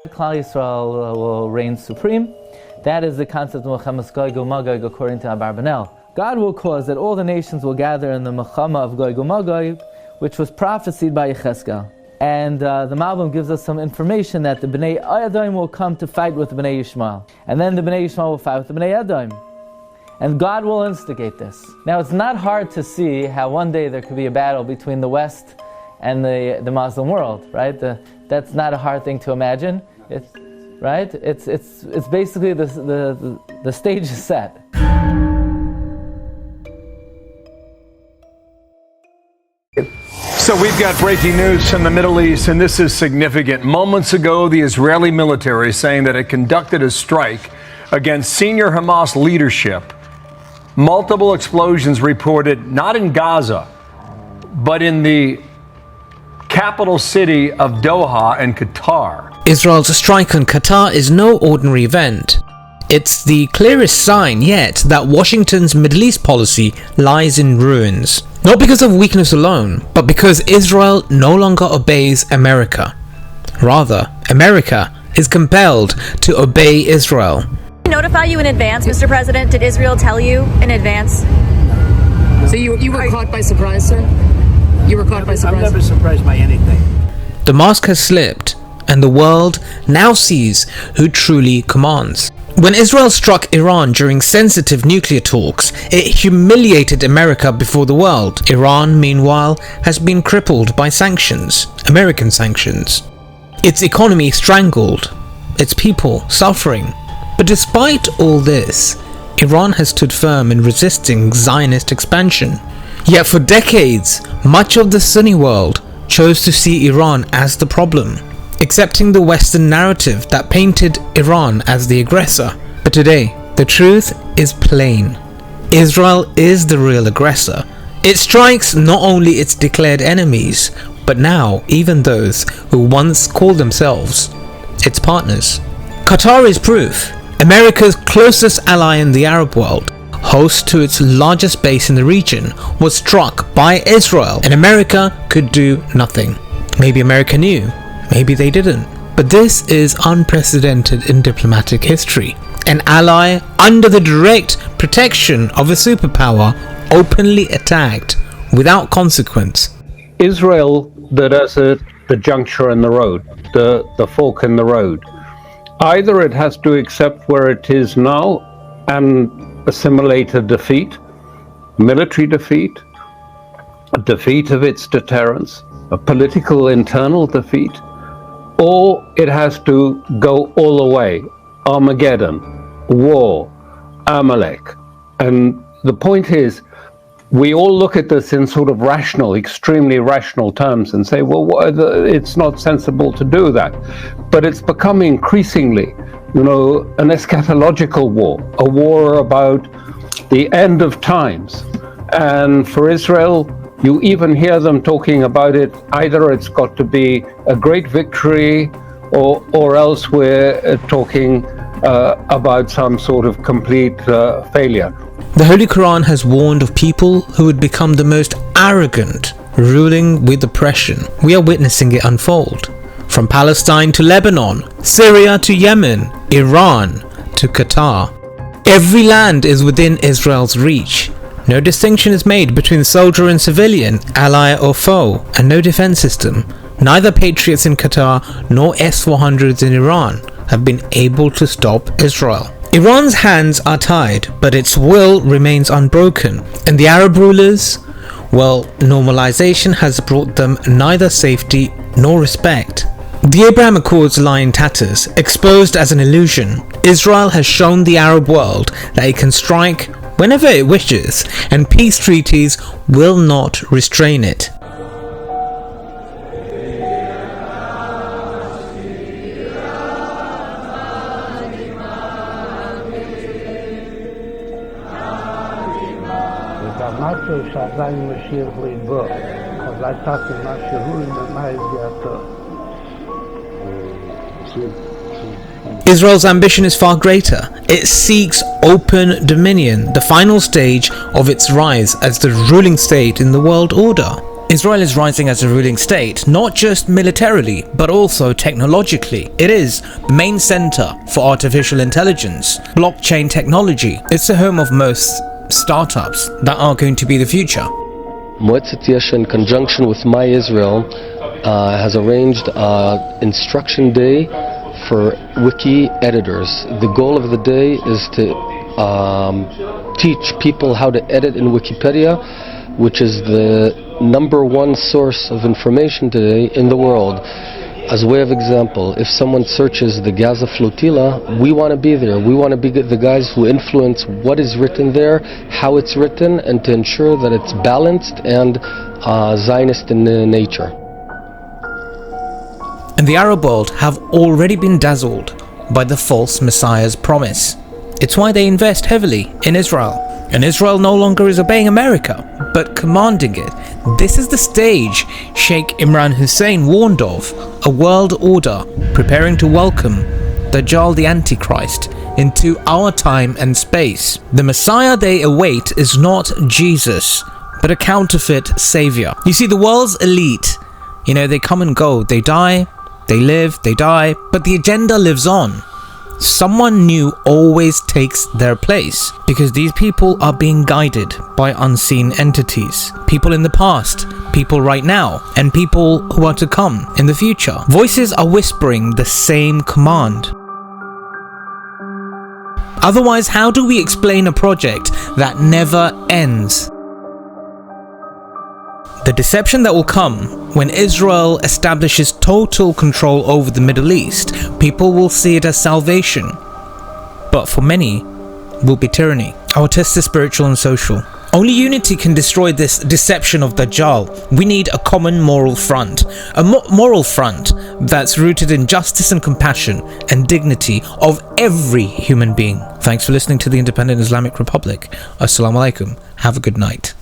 Klal Yisrael will reign supreme. That is the concept of Milchemas Gog u'Magog according to Abarbanel. God will cause that all the nations will gather in the Milchama of Gog u'Magog, which was prophesied by Yechezkel. And the Malbim gives us some information that the Bnei Edom will come to fight with the Bnei Yishmael. And then the Bnei Yishmael will fight with the Bnei Edom. And God will instigate this. Now it's not hard to see how one day there could be a battle between the West and the Muslim world, right? That's not a hard thing to imagine. It's basically the stage is set. So we've got breaking news from the Middle East, and this is significant. Moments ago, the Israeli military is saying that it conducted a strike against senior Hamas leadership. Multiple explosions reported not in Gaza, but in the capital city of Doha in Qatar. Israel's strike on Qatar is no ordinary event. It's the clearest sign yet that Washington's Middle East policy lies in ruins. Not because of weakness alone, but because Israel no longer obeys America. Rather, America is compelled to obey Israel. Did they notify you in advance, Mr. President? Did Israel tell you in advance? So you were caught by surprise, sir? You were caught by surprise? I'm never surprised by anything. The mask has slipped, and the world now sees who truly commands. When Israel struck Iran during sensitive nuclear talks, it humiliated America before the world. Iran, meanwhile, has been crippled by sanctions, American sanctions. Its economy strangled, its people suffering. But despite all this, Iran has stood firm in resisting Zionist expansion. Yet for decades, much of the Sunni world chose to see Iran as the problem, accepting the Western narrative that painted Iran as the aggressor. But today, the truth is plain. Israel is the real aggressor. It strikes not only its declared enemies, but now even those who once called themselves its partners. Qatar is proof. America's closest ally in the Arab world, host to its largest base in the region, was struck by Israel, and America could do nothing. Maybe America knew. Maybe they didn't. But this is unprecedented in diplomatic history. An ally under the direct protection of a superpower openly attacked without consequence. Israel, that is at the juncture in the road, the fork in the road. Either it has to accept where it is now and assimilate a defeat, military defeat, a defeat of its deterrence, a political internal defeat, or it has to go all the way. Armageddon, war, Amalek. And the point is, we all look at this in sort of rational, extremely rational terms and say, well, it's not sensible to do that. But it's become increasingly, an eschatological war, a war about the end of times. And for Israel, you even hear them talking about it, either it's got to be a great victory or else we're talking about some sort of complete failure. The Holy Quran has warned of people who would become the most arrogant, ruling with oppression. We are witnessing it unfold. From Palestine to Lebanon, Syria to Yemen, Iran to Qatar. Every land is within Israel's reach. No distinction is made between soldier and civilian, ally or foe, and no defense system. Neither Patriots in Qatar nor S-400s in Iran have been able to stop Israel. Iran's hands are tied, but its will remains unbroken. And the Arab rulers? Well, normalization has brought them neither safety nor respect. The Abraham Accords lie in tatters, exposed as an illusion. Israel has shown the Arab world that it can strike whenever it wishes, and peace treaties will not restrain it. Israel's ambition is far greater. It seeks open dominion, the final stage of its rise as the ruling state in the world order. Israel is rising as a ruling state, not just militarily, but also technologically. It is the main center for artificial intelligence, blockchain technology. It's the home of most startups that are going to be the future. Moetzet Yesha, in conjunction with My Israel, has arranged Instruction Day for wiki editors. The goal of the day is to teach people how to edit in Wikipedia, which is the #1 source of information today in the world. As a way of example, if someone searches the Gaza flotilla, we want to be there. We want to be the guys who influence what is written there, how it's written, and to ensure that it's balanced and Zionist in nature. And the Arab world have already been dazzled by the false Messiah's promise. It's why they invest heavily in Israel. And Israel no longer is obeying America, but commanding it. This is the stage Sheikh Imran Hussein warned of, a world order preparing to welcome Dajjal the Antichrist into our time and space. The Messiah they await is not Jesus, but a counterfeit savior. You see, the world's elite, they come and go, they die, they live, they die, but the agenda lives on. Someone new always takes their place, because these people are being guided by unseen entities. People in the past, people right now, and people who are to come in the future. Voices are whispering the same command. Otherwise, how do we explain a project that never ends? The deception that will come when Israel establishes total control over the Middle East, people will see it as salvation, but for many will be tyranny. Our test is spiritual and social. Only unity can destroy this deception of Dajjal. We need a common moral front, a moral front that's rooted in justice and compassion and dignity of every human being. Thanks for listening to the Independent Islamic Republic. Assalamu alaikum. Have a good night.